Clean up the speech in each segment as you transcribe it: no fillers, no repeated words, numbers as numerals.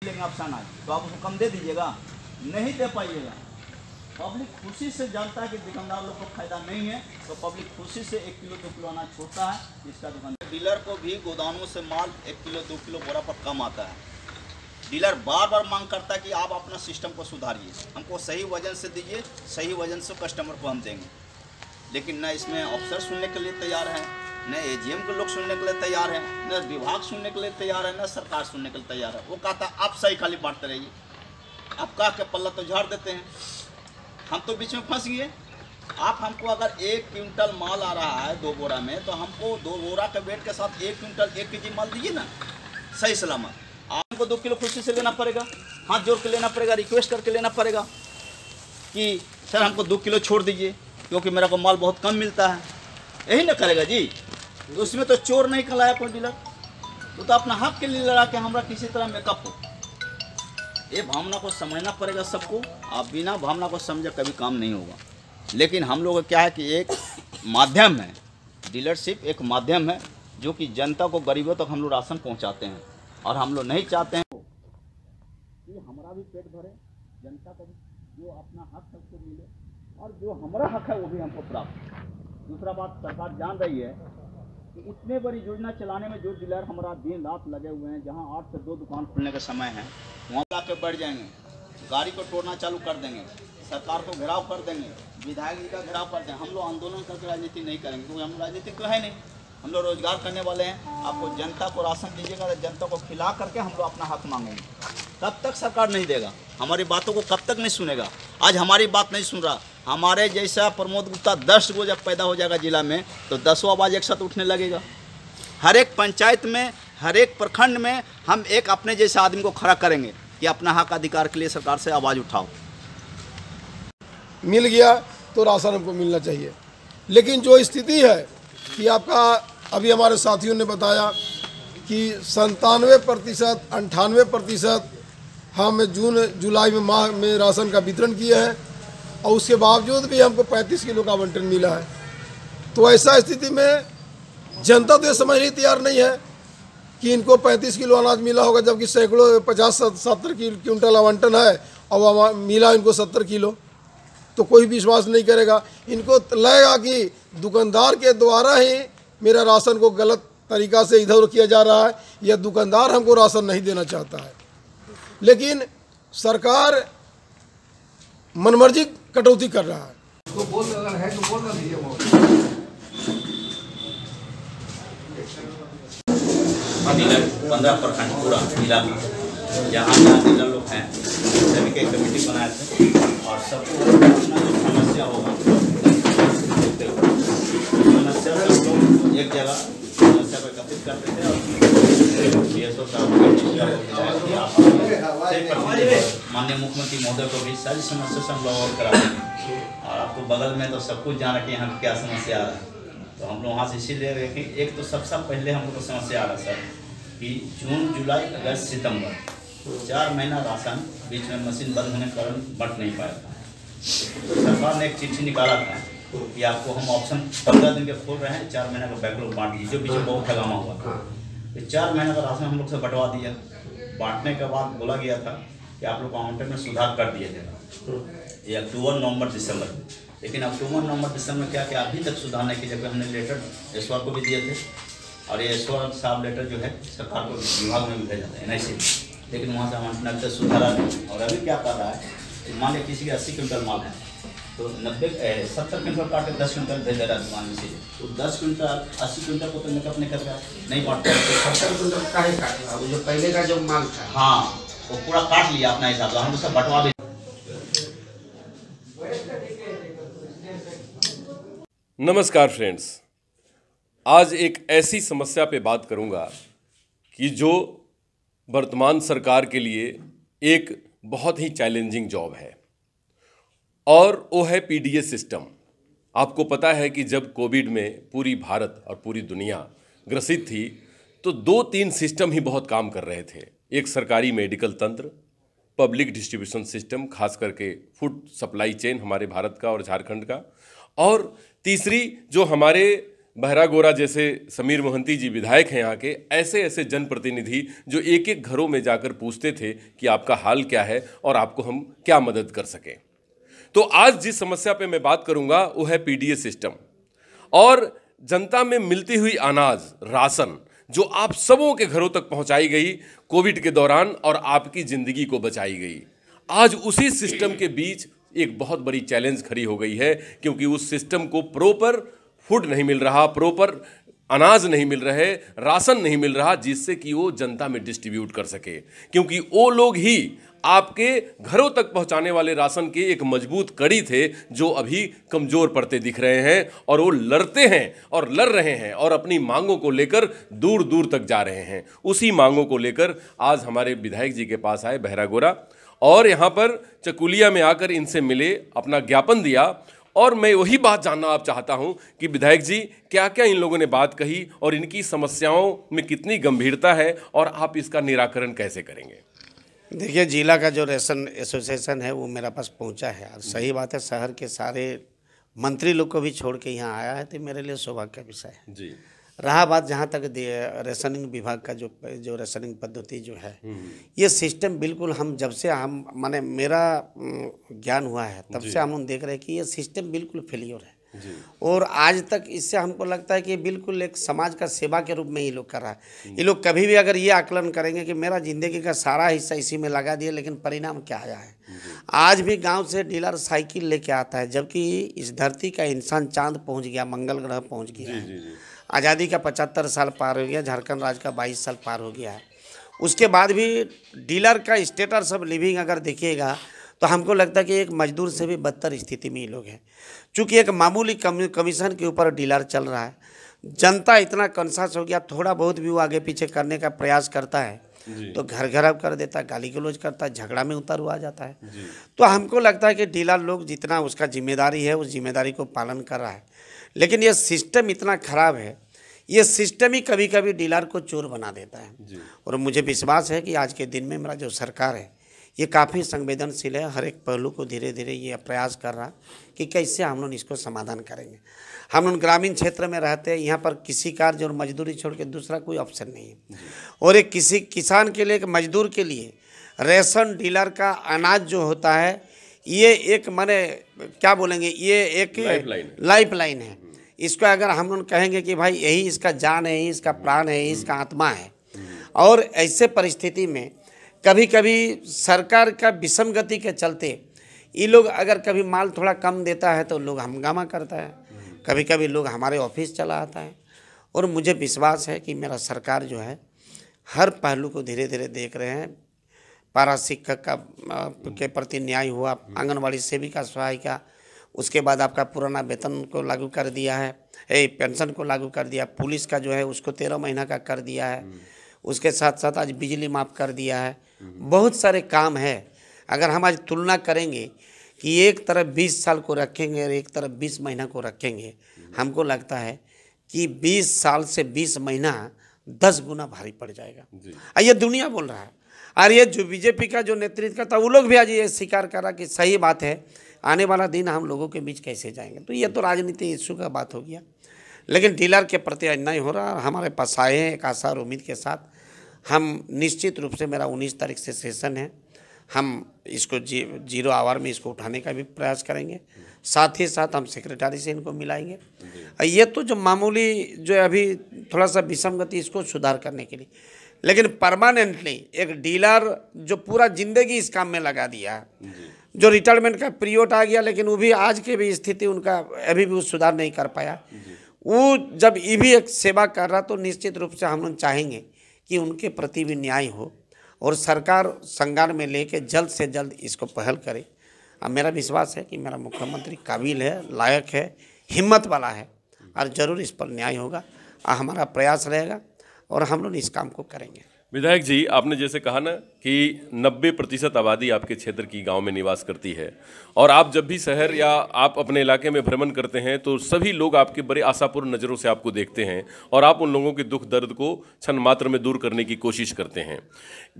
लेंगे आप अनाज, तो आप उसको कम दे दीजिएगा, नहीं दे पाइएगा। पब्लिक खुशी से जानता है कि दुकानदार लोग को फायदा नहीं है, तो पब्लिक खुशी से 1 किलो 2 किलो अनाज छोड़ता है इसका दुकान। डीलर को भी गोदामों से माल 1 किलो 2 किलो बोरा पर कम आता है। डीलर बार बार मांग करता है कि आप अपना सिस्टम को सुधारिए, हमको सही वजन से दीजिए, सही वजन से कस्टमर को हम देंगे। लेकिन न इसमें अफसर सुनने के लिए तैयार है, न एजीएम के लोग सुनने के लिए तैयार है, न विभाग सुनने के लिए तैयार है, न सरकार सुनने के लिए तैयार है। वो कहता है आप सही खाली बांटते रहिए, आप कह के पल्ला तो झाड़ देते हैं। हम तो बीच में फंस गए। आप हमको अगर 1 क्विंटल माल आ रहा है 2 बोरा में, तो हमको 2 बोरा के वेट के साथ 1 क्विंटल 1 केजी माल दीजिए ना, सही सलामत। आपको 2 किलो खुशी से लेना पड़ेगा, हाथ जोड़ के लेना पड़ेगा, रिक्वेस्ट करके लेना पड़ेगा कि सर हमको 2 किलो छोड़ दीजिए क्योंकि मेरा को माल बहुत कम मिलता है। यही ना करेगा जी। तो उसमें तो चोर नहीं खिलाया कोई डीलर, तो अपना हक के लिए लड़ा के हमारा किसी तरह मेकअप हो। ये भावना को समझना पड़ेगा सबको। आप बिना भावना को समझे कभी काम नहीं होगा। लेकिन हम लोग क्या है कि एक माध्यम है, डीलरशिप एक माध्यम है जो कि जनता को, गरीबों तक हम लोग राशन पहुंचाते हैं। और हम लोग नहीं चाहते हैं कि हमारा भी पेट भरे, जनता का भी जो अपना हक है उसको मिले, और जो हमारा हक है वो भी हमको प्राप्त। दूसरा बात, सरकार जान रही है कि इतने बड़ी योजना चलाने में जो डीलर हमारा दिन रात लगे हुए हैं, जहां 8 से 2 दुकान खुलने का समय है, वहाँ जाके बढ़ जाएंगे, गाड़ी को तोड़ना चालू कर देंगे, सरकार को घेराव कर देंगे, विधायक जी का घेराव कर देंगे। हम लोग आंदोलन करके राजनीति नहीं करेंगे क्योंकि हम राजनीति तो है नहीं, हम लोग रोजगार करने वाले हैं। आपको जनता को राशन दीजिएगा तो जनता को खिला करके हम लोग अपना हक मांगेंगे। कब तक सरकार नहीं देगा, हमारी बातों को कब तक नहीं सुनेगा। आज हमारी बात नहीं सुन रहा, हमारे जैसा प्रमोद गुप्ता 10 गो जब पैदा हो जाएगा जिला में, तो 10 आवाज़ एक साथ उठने लगेगा। हर एक पंचायत में, हर एक प्रखंड में हम एक अपने जैसे आदमी को खड़ा करेंगे कि अपना हक अधिकार के लिए सरकार से आवाज़ उठाओ। मिल गया तो राशन हमको मिलना चाहिए। लेकिन जो स्थिति है कि आपका अभी हमारे साथियों ने बताया कि 97% 98% हम जून जुलाई में माह में राशन का वितरण किए हैं, और उसके बावजूद भी हमको 35 किलो का आवंटन मिला है। तो ऐसा स्थिति में जनता तो ये समझने तैयार नहीं है कि इनको 35 किलो अनाज मिला होगा, जबकि सैकड़ों 50-70 क्विंटल आवंटन है और मिला इनको 70 किलो। तो कोई विश्वास नहीं करेगा। इनको लगेगा कि दुकानदार के द्वारा ही मेरा राशन को गलत तरीक़ा से इधर उधर किया जा रहा है, या दुकानदार हमको राशन नहीं देना चाहता है। लेकिन सरकार मनमर्जी कटौती कर रहा है। तो बोल अगर है तो बोल ना दीजिए। 15 प्रखंड पूरा जिला में जहाँ डीलर लोग हैं सभी के कमेटी बनाए थे, और सबको अपना जो समस्या होगा समस्या सब लोग एक जगह समस्या को एकत्रित करते थे, और माननीय मुख्यमंत्री महोदय को भी सारी समस्या से हम लोग अवगत करा देंगे। और आपको बगल में तो सब कुछ जाना कि यहाँ की क्या समस्या आ रहा है, तो हम लोग वहाँ से इसीलिए देखें। एक तो सबसे पहले हम लोग को समस्या आ रहा सर कि जून जुलाई अगस्त सितंबर 4 महीना राशन बीच में मशीन बंद होने के कारण बंट नहीं पाया था। तो सरकार ने एक चिट्ठी निकाला था कि आपको हम ऑप्शन 15 दिन के खोल रहे हैं, 4 महीने का बैकलॉग बांट दीजिए, जो बीच में बहुत ठगामा हुआ था। तो 4 महीने का राशन हम लोग से बंटवा दिया। बांटने के बाद बोला गया था कि आप लोग को आवंटन में सुधार कर दिया जाएगा, ये अक्टूबर नवंबर दिसंबर में। लेकिन अक्टूबर नवंबर दिसंबर में क्या कि अभी तक सुधार नहीं की जगह हमने लेटर एसवार को भी दिए थे, और ये एसवार साहब लेटर जो है सरकार को विभाग में भी भेजा था NIC, लेकिन वहाँ से आवंटन अभी तक सुधारा नहीं। और अभी क्या कर रहा है कि मान लिया किसी के 80 क्विंटल माल है, तो 70 क्विंटल काट के 10 क्विंटल भेज दे रहा है दुकान में से, तो 10 क्विंटल 80 क्विंटल को तो मेकअप नहीं कर रहा, नहीं बांट रहा। 70 क्विंटल का ही काट रहा, जो पहले का जो माल था, हाँ वो पूरा काट लिया अपना हिसाब से, हम उसका बंटवा भी। नमस्कार फ्रेंड्स, आज एक ऐसी समस्या पे बात करूंगा कि जो वर्तमान सरकार के लिए एक बहुत ही चैलेंजिंग जॉब है, और वो है PDS सिस्टम। आपको पता है कि जब कोविड में पूरी भारत और पूरी दुनिया ग्रसित थी, तो 2-3 सिस्टम ही बहुत काम कर रहे थे। एक सरकारी मेडिकल तंत्र, पब्लिक डिस्ट्रीब्यूशन सिस्टम, खास करके फूड सप्लाई चेन हमारे भारत का और झारखंड का, और तीसरी जो हमारे बहरागोरा जैसे समीर मोहंती जी विधायक हैं यहाँ के, ऐसे ऐसे जनप्रतिनिधि जो एक एक घरों में जाकर पूछते थे कि आपका हाल क्या है और आपको हम क्या मदद कर सकें। तो आज जिस समस्या पे मैं बात करूंगा वो है पीडीएस सिस्टम और जनता में मिलती हुई अनाज, राशन जो आप सबों के घरों तक पहुंचाई गई कोविड के दौरान और आपकी ज़िंदगी को बचाई गई। आज उसी सिस्टम के बीच एक बहुत बड़ी चैलेंज खड़ी हो गई है, क्योंकि उस सिस्टम को प्रॉपर फूड नहीं मिल रहा, प्रॉपर अनाज नहीं मिल रहे, राशन नहीं मिल रहा जिससे कि वो जनता में डिस्ट्रीब्यूट कर सके, क्योंकि वो लोग ही आपके घरों तक पहुंचाने वाले राशन के एक मजबूत कड़ी थे जो अभी कमज़ोर पड़ते दिख रहे हैं और वो लड़ते हैं और लड़ रहे हैं और अपनी मांगों को लेकर दूर दूर तक जा रहे हैं। उसी मांगों को लेकर आज हमारे विधायक जी के पास आए बहरागोरा और यहाँ पर चकुलिया में आकर इनसे मिले, अपना ज्ञापन दिया और मैं वही बात जानना आप चाहता हूं कि विधायक जी क्या क्या इन लोगों ने बात कही और इनकी समस्याओं में कितनी गंभीरता है और आप इसका निराकरण कैसे करेंगे। देखिए, जिला का जो रेशन एसोसिएशन है वो मेरे पास पहुंचा है और सही बात है, शहर के सारे मंत्री लोग को भी छोड़ के यहाँ आया है, तो मेरे लिए सौभाग्य का विषय है जी। रहा बात जहाँ तक रेशनिंग विभाग का जो रेशनिंग पद्धति जो है, ये सिस्टम बिल्कुल हम जब से हम माने मेरा ज्ञान हुआ है तब से हम देख रहे हैं कि ये सिस्टम बिल्कुल फेलियर है और आज तक इससे हमको लगता है कि बिल्कुल एक समाज का सेवा के रूप में ये लोग कर रहा है। ये लोग कभी भी अगर ये आकलन करेंगे कि मेरा ज़िंदगी का सारा हिस्सा इसी में लगा दिया, लेकिन परिणाम क्या आया है। आज भी गांव से डीलर साइकिल लेके आता है, जबकि इस धरती का इंसान चांद पहुंच गया, मंगल ग्रह पहुंच गया है। आज़ादी का 75 साल पार हो गया, झारखंड राज्य का 22 साल पार हो गया है। उसके बाद भी डीलर का स्टेटस ऑफ लिविंग अगर देखिएगा तो हमको लगता है कि एक मजदूर से भी बदतर स्थिति में ये लोग हैं। चूँकि एक मामूली कमीशन के ऊपर डीलर चल रहा है, जनता इतना कॉन्शियस हो गया, थोड़ा बहुत भी वो आगे पीछे करने का प्रयास करता है तो घर घर कर देता है, गाली गलौज करता है, झगड़ा में उतर हुआ जाता है। तो हमको लगता है कि डीलर लोग जितना उसका जिम्मेदारी है उस जिम्मेदारी को पालन कर रहा है, लेकिन ये सिस्टम इतना खराब है, ये सिस्टम ही कभी कभी डीलर को चोर बना देता है। और मुझे विश्वास है कि आज के दिन में मेरा जो सरकार है ये काफ़ी संवेदनशील है, हर एक पहलू को धीरे धीरे ये प्रयास कर रहा कि कैसे हम लोग इसको समाधान करेंगे। हम लोग ग्रामीण क्षेत्र में रहते हैं, यहाँ पर किसी कार्य और मजदूरी छोड़ के दूसरा कोई ऑप्शन नहीं है। और एक किसी किसान के लिए, एक मजदूर के लिए रेशन डीलर का अनाज जो होता है ये एक माने क्या बोलेंगे, ये एक लाइफ लाइन है। इसको अगर हम लोग कहेंगे कि भाई यही इसका जान है, यही इसका प्राण है, यही इसका आत्मा है, और ऐसे परिस्थिति में कभी कभी सरकार का विषम गति के चलते ये लोग अगर कभी माल थोड़ा कम देता है तो लोग हंगामा करता है, कभी कभी लोग हमारे ऑफिस चला आता है। और मुझे विश्वास है कि मेरा सरकार जो है हर पहलू को धीरे धीरे देख रहे हैं। पारा शिक्षक का के प्रति न्याय हुआ, आंगनवाड़ी सेविका सहायिका, उसके बाद आपका पुराना वेतन को लागू कर दिया है, पेंशन को लागू कर दिया, पुलिस का जो है उसको 13 महीना का कर दिया है, उसके साथ साथ आज बिजली माफ़ कर दिया है। बहुत सारे काम है। अगर हम आज तुलना करेंगे कि एक तरफ 20 साल को रखेंगे और एक तरफ 20 महीना को रखेंगे, हमको लगता है कि 20 साल से 20 महीना 10 गुना भारी पड़ जाएगा। ये दुनिया बोल रहा है, और ये जो बीजेपी का जो नेतृत्व करता है वो लोग भी आज ये स्वीकार कर रहा कि सही बात है, आने वाला दिन हम लोगों के बीच कैसे जाएंगे। तो ये तो राजनीति इशू का बात हो गया, लेकिन डीलर के प्रति अन्याय हो रहा है। हमारे पास आए हैं एक आशा और उम्मीद के साथ। हम निश्चित रूप से, मेरा 19 तारीख से सेशन है, हम इसको 0 आवर में इसको उठाने का भी प्रयास करेंगे। साथ ही साथ हम सेक्रेटरी से इनको मिलाएंगे। ये तो जो मामूली जो अभी थोड़ा सा विसंगति, इसको सुधार करने के लिए, लेकिन परमानेंटली एक डीलर जो पूरा जिंदगी इस काम में लगा दिया, जो रिटायरमेंट का पीरियड आ गया, लेकिन वो भी आज के भी स्थिति उनका अभी भी वो सुधार नहीं कर पाया, वो जब ये भी एक सेवा कर रहा, तो निश्चित रूप से हम लोग चाहेंगे कि उनके प्रति भी न्याय हो और सरकार संज्ञान में लेके जल्द से जल्द इसको पहल करे। अब मेरा विश्वास है कि मेरा मुख्यमंत्री काबिल है, लायक है, हिम्मत वाला है, और ज़रूर इस पर न्याय होगा। हमारा प्रयास रहेगा और हम लोग इस काम को करेंगे। विधायक जी, आपने जैसे कहा ना कि 90% आबादी आपके क्षेत्र की गांव में निवास करती है, और आप जब भी शहर या आप अपने इलाके में भ्रमण करते हैं तो सभी लोग आपके बड़े आशापूर्ण नज़रों से आपको देखते हैं और आप उन लोगों के दुख दर्द को क्षण मात्र में दूर करने की कोशिश करते हैं।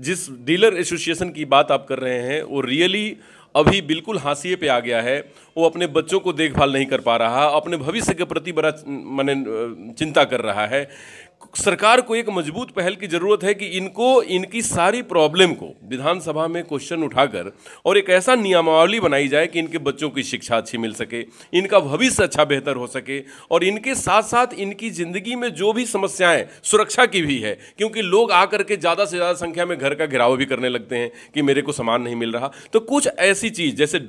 जिस डीलर एसोसिएशन की बात आप कर रहे हैं वो रियली अभी बिल्कुल हाशिए पे आ गया है। वो अपने बच्चों को देखभाल नहीं कर पा रहा, अपने भविष्य के प्रति बड़ा माने चिंता कर रहा है। सरकार को एक मजबूत पहल की ज़रूरत है कि इनको इनकी सारी प्रॉब्लम को विधानसभा में क्वेश्चन उठाकर और एक ऐसा नियमावली बनाई जाए कि इनके बच्चों की शिक्षा अच्छी मिल सके, इनका भविष्य अच्छा बेहतर हो सके, और इनके साथ साथ इनकी ज़िंदगी में जो भी समस्याएं सुरक्षा की भी है, क्योंकि लोग आकर के ज़्यादा से ज़्यादा संख्या में घर का घेराव भी करने लगते हैं कि मेरे को सामान नहीं मिल रहा। तो कुछ ऐसी चीज़ जैसे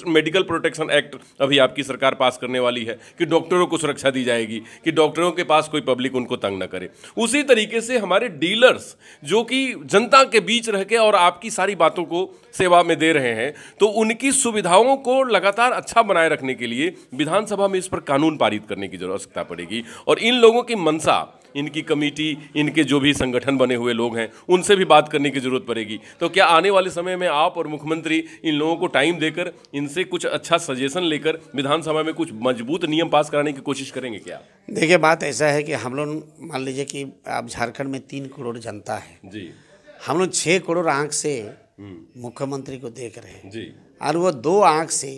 मेडिकल प्रोटेक्शन एक्ट अभी आपकी सरकार पास करने वाली है कि डॉक्टरों को सुरक्षा दी जाएगी कि डॉक्टरों के पास कोई पब्लिक उनको तंग न करे। उसी तरीके से हमारे डीलर्स जो कि जनता के बीच रह के और आपकी सारी बातों को सेवा में दे रहे हैं, तो उनकी सुविधाओं को लगातार अच्छा बनाए रखने के लिए विधानसभा में इस पर कानून पारित करने की आवश्यकता पड़ेगी। और इन लोगों की मंशा, इनकी कमेटी, इनके जो भी संगठन बने हुए लोग हैं, उनसे भी बात करने की जरूरत पड़ेगी। तो क्या आने वाले समय में आप और मुख्यमंत्री इन लोगों को टाइम देकर इनसे कुछ अच्छा सजेशन लेकर विधानसभा में कुछ मजबूत नियम पास कराने की कोशिश करेंगे क्या? देखिए, बात ऐसा है कि हम लोग मान लीजिए कि आप झारखंड में 3 करोड़ जनता है जी, हम लोग 6 करोड़ आंख से मुख्यमंत्री को देख रहे हैं जी, और वो 2 आंख से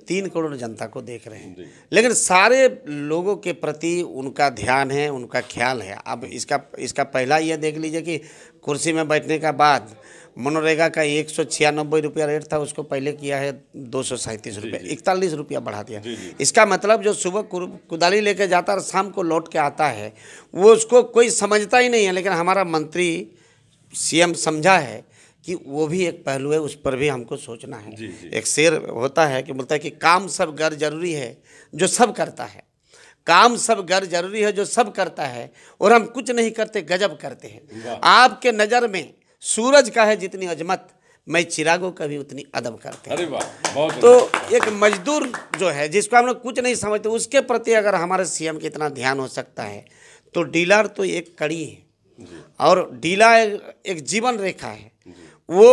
3 करोड़ जनता को देख रहे हैं। लेकिन सारे लोगों के प्रति उनका ध्यान है, उनका ख्याल है। अब इसका पहला ये देख लीजिए कि कुर्सी में बैठने का बाद मनरेगा का 196 रुपया रेट था, उसको पहले किया है 237 रुपये, 41 रुपया बढ़ा दिया। इसका मतलब जो सुबह कुदाली लेके जाता है और शाम को लौट के आता है, वो उसको कोई समझता ही नहीं है। लेकिन हमारा मंत्री सीएम समझा है कि वो भी एक पहलू है, उस पर भी हमको सोचना है। एक शेर होता है कि बोलता है कि काम सब गर जरूरी है जो सब करता है, काम सब गर जरूरी है जो सब करता है, और हम कुछ नहीं करते गजब करते हैं। आपके नज़र में सूरज का है जितनी अजमत, मैं चिरागों का भी उतनी अदब करते हैं। अरे वाह, बहुत तो एक मजदूर जो है जिसको हम लोग कुछ नहीं समझते, उसके प्रति अगर हमारे सीएम का इतना ध्यान हो सकता है, तो डीलर तो एक कड़ी है और डीलर एक जीवन रेखा है। वो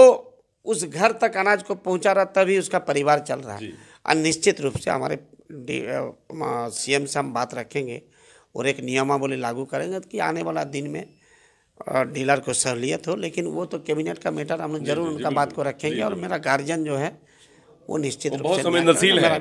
उस घर तक अनाज को पहुंचा रहा, तभी उसका परिवार चल रहा है। और निश्चित रूप से हमारे सीएम से हम बात रखेंगे और एक नियमावली लागू करेंगे कि आने वाला दिन में डीलर को सहूलियत हो। लेकिन वो तो कैबिनेट का मैटर, हम लोग जरूर उनका बात को रखेंगे। और मेरा गार्जियन जो है वो निश्चित रूप से बहुत संवेदनशील है।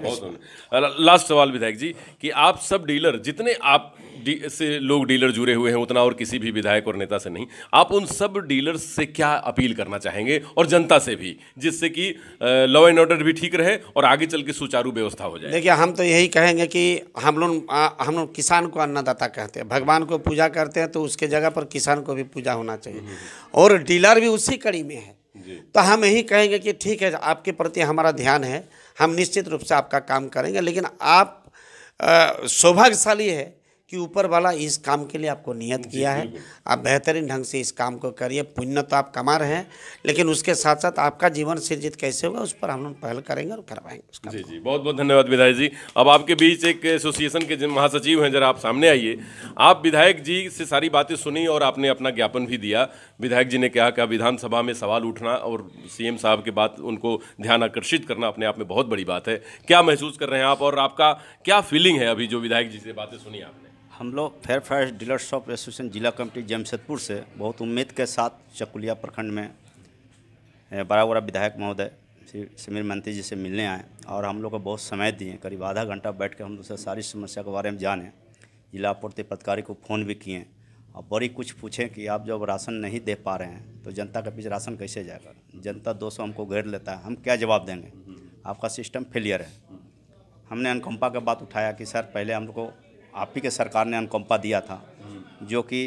लास्ट सवाल विधायक जी कि आप सब डीलर, जितने आप से लोग डीलर जुड़े हुए हैं उतना और किसी भी विधायक और नेता से नहीं, आप उन सब डीलर्स से क्या अपील करना चाहेंगे और जनता से भी, जिससे कि लॉ एंड ऑर्डर भी ठीक रहे और आगे चल के सुचारू व्यवस्था हो जाए? देखिए, हम तो यही कहेंगे कि हम लोग किसान को अन्नदाता कहते हैं, भगवान को पूजा करते हैं, तो उसके जगह पर किसान को भी पूजा होना चाहिए और डीलर भी उसी कड़ी में है। तो हम यही कहेंगे कि ठीक है, आपके प्रति हमारा ध्यान है, हम निश्चित रूप से आपका काम करेंगे। लेकिन आप सौभाग्यशाली है कि ऊपर वाला इस काम के लिए आपको नियत किया है। आप बेहतरीन ढंग से इस काम को करिए। पुण्य तो आप कमा रहे हैं, लेकिन उसके साथ साथ आपका जीवन सृजित कैसे होगा उस पर हम लोग पहल करेंगे और करवाएंगे उसका। जी जी, बहुत बहुत धन्यवाद विधायक जी। अब आपके बीच एक एसोसिएशन के महासचिव हैं, जरा आप सामने आइए। आप विधायक जी से सारी बातें सुनी और आपने अपना ज्ञापन भी दिया। विधायक जी ने कहा कि विधानसभा में सवाल उठना और सीएम साहब के बात उनको ध्यान आकर्षित करना अपने आप में बहुत बड़ी बात है। क्या महसूस कर रहे हैं आप और आपका क्या फीलिंग है अभी जो विधायक जी से बातें सुनी आपने? हम लोग fair price dealers of association जिला कमेटी जमशेदपुर से बहुत उम्मीद के साथ चकुलिया प्रखंड में बड़ा विधायक महोदय श्री समीर मंत्री जी से मिलने आए और हम लोग को बहुत समय दिए। करीब आधा घंटा बैठ के हम लोग से सारी समस्या के बारे में जाने। जिला आपूर्ति पदाधिकारी को फ़ोन भी किए और बड़ी कुछ पूछें कि आप जब राशन नहीं दे पा रहे हैं तो जनता के बीच राशन कैसे जाएगा। जनता 200 हमको घेर लेता है, हम क्या जवाब देंगे? आपका सिस्टम फेलियर है। हमने अनुकंपा की बात उठाया कि सर पहले हम लोग को आप ही के सरकार ने अनुकंपा दिया था, जो कि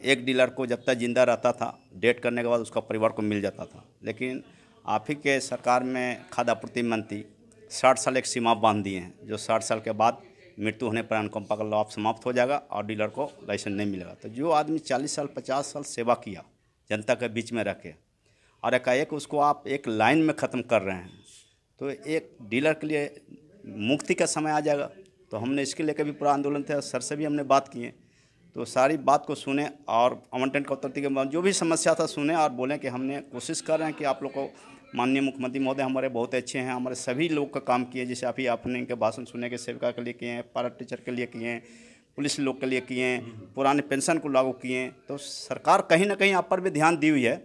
एक डीलर को जब तक जिंदा रहता था डेट करने के बाद उसका परिवार को मिल जाता था। लेकिन आप ही के सरकार में खाद्य आपूर्ति मंत्री 60 साल एक सीमा बांध दिए हैं, जो 60 साल के बाद मृत्यु होने पर अनुकंपा का लाभ समाप्त हो जाएगा और डीलर को लाइसेंस नहीं मिलेगा। तो जो आदमी 40 साल 50 साल सेवा किया जनता के बीच में रह के और एकाएक उसको आप एक लाइन में ख़त्म कर रहे हैं, तो एक डीलर के लिए मुक्ति का समय आ जाएगा। तो हमने इसके लिए कभी पूरा आंदोलन थे, सर से भी हमने बात किए तो सारी बात को सुने और आवंटन कटौती के बाद जो भी समस्या था सुने और बोलें कि हमने कोशिश कर रहे हैं कि आप लोग को माननीय मुख्यमंत्री महोदय हमारे बहुत अच्छे हैं, हमारे सभी लोग का काम किए, जैसे अभी आपने इनके भाषण सुने के सेविका के लिए किए हैं, पारा टीचर के लिए किए हैं, पुलिस लोग के लिए किए हैं, पुराने पेंशन को लागू किए हैं। तो सरकार कहीं ना कहीं आप पर भी ध्यान दी हुई है,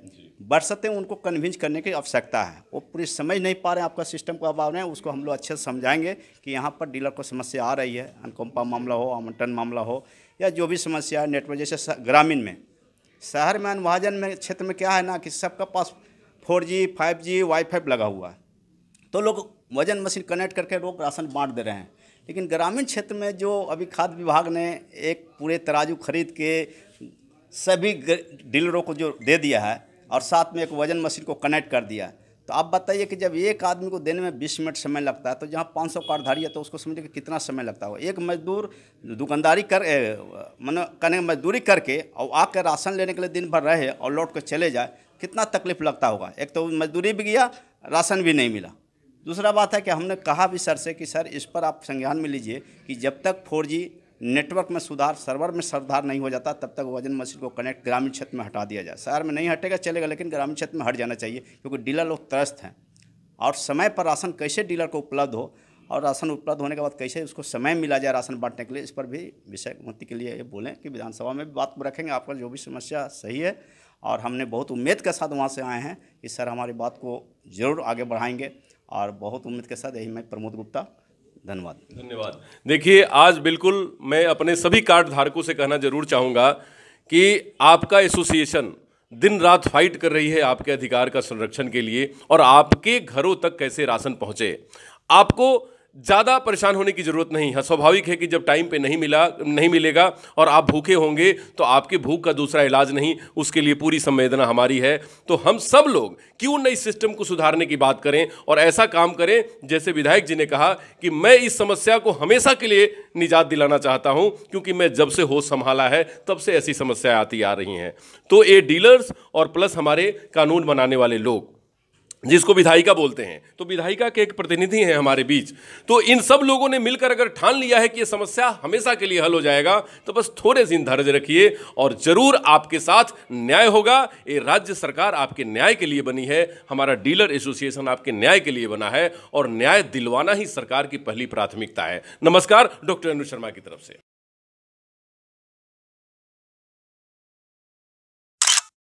बरसते उनको कन्विंस करने की आवश्यकता है। वो पूरी समझ नहीं पा रहे हैं आपका सिस्टम को अब आ रहे हैं, उसको हम लोग अच्छे से समझाएंगे कि यहाँ पर डीलर को समस्या आ रही है, अनुकंपा मामला हो, आवंटन मामला हो या जो भी समस्या है नेटवर्क, जैसे ग्रामीण में, शहर में अनुभाजन में क्षेत्र में क्या है ना कि सबका पास 4G 5G वाईफाई लगा हुआ है, तो लोग वजन मशीन कनेक्ट करके लोग राशन बांट दे रहे हैं। लेकिन ग्रामीण क्षेत्र में जो अभी खाद्य विभाग ने एक पूरे तराजू खरीद के सभी डीलरों को जो दे दिया है और साथ में एक वजन मशीन को कनेक्ट कर दिया है, तो आप बताइए कि जब एक आदमी को देने में 20 मिनट समय लगता है, तो जहाँ 500 कार्डधारी है तो उसको समझिए कि कितना समय लगता होगा। एक मजदूर दुकानदारी करने मजदूरी करके और आकर राशन लेने के लिए दिन भर रहे और लौट कर चले जाए, कितना तकलीफ लगता होगा। एक तो मजदूरी भी गया, राशन भी नहीं मिला। दूसरा बात है कि हमने कहा भी सर से कि सर इस पर आप संज्ञान में लीजिए कि जब तक 4G नेटवर्क में सुधार, सर्वर में सुधार नहीं हो जाता, तब तक वजन मशीन को कनेक्ट ग्रामीण क्षेत्र में हटा दिया जाए। शहर में नहीं हटेगा चलेगा, लेकिन ग्रामीण क्षेत्र में हट जाना चाहिए, क्योंकि डीलर लोग त्रस्त हैं। और समय पर राशन कैसे डीलर को उपलब्ध हो और राशन उपलब्ध होने के बाद कैसे उसको समय मिला जाए राशन बांटने के लिए, इस पर भी विषय मंत्री के लिए ये बोलें कि विधानसभा में भी बात को रखेंगे। आपका जो भी समस्या सही है और हमने बहुत उम्मीद के साथ वहाँ से आए हैं कि सर हमारी बात को ज़रूर आगे बढ़ाएंगे, और बहुत उम्मीद के साथ यही मैं प्रमोद गुप्ता, धन्यवाद। देखिए, आज बिल्कुल मैं अपने सभी कार्ड धारकों से कहना जरूर चाहूँगा कि आपका एसोसिएशन दिन रात फाइट कर रही है आपके अधिकार का संरक्षण के लिए, और आपके घरों तक कैसे राशन पहुँचे। आपको ज़्यादा परेशान होने की ज़रूरत नहीं है। स्वाभाविक है कि जब टाइम पे नहीं मिलेगा और आप भूखे होंगे तो आपके भूख का दूसरा इलाज नहीं, उसके लिए पूरी संवेदना हमारी है। तो हम सब लोग क्यों न इस सिस्टम को सुधारने की बात करें और ऐसा काम करें जैसे विधायक जी ने कहा कि मैं इस समस्या को हमेशा के लिए निजात दिलाना चाहता हूं, क्योंकि मैं जब से होश संभाला है तब से ऐसी समस्याएं आती आ रही हैं। तो ये डीलर्स और प्लस हमारे कानून बनाने वाले लोग, जिसको विधायिका बोलते हैं, तो विधायिका के एक प्रतिनिधि हैं हमारे बीच, तो इन सब लोगों ने मिलकर अगर ठान लिया है कि ये समस्या हमेशा के लिए हल हो जाएगा, तो बस थोड़े दिन धैर्य रखिए और जरूर आपके साथ न्याय होगा। ये राज्य सरकार आपके न्याय के लिए बनी है, हमारा डीलर एसोसिएशन आपके न्याय के लिए बना है, और न्याय दिलवाना ही सरकार की पहली प्राथमिकता है। नमस्कार, डॉक्टर अनु शर्मा की तरफ से।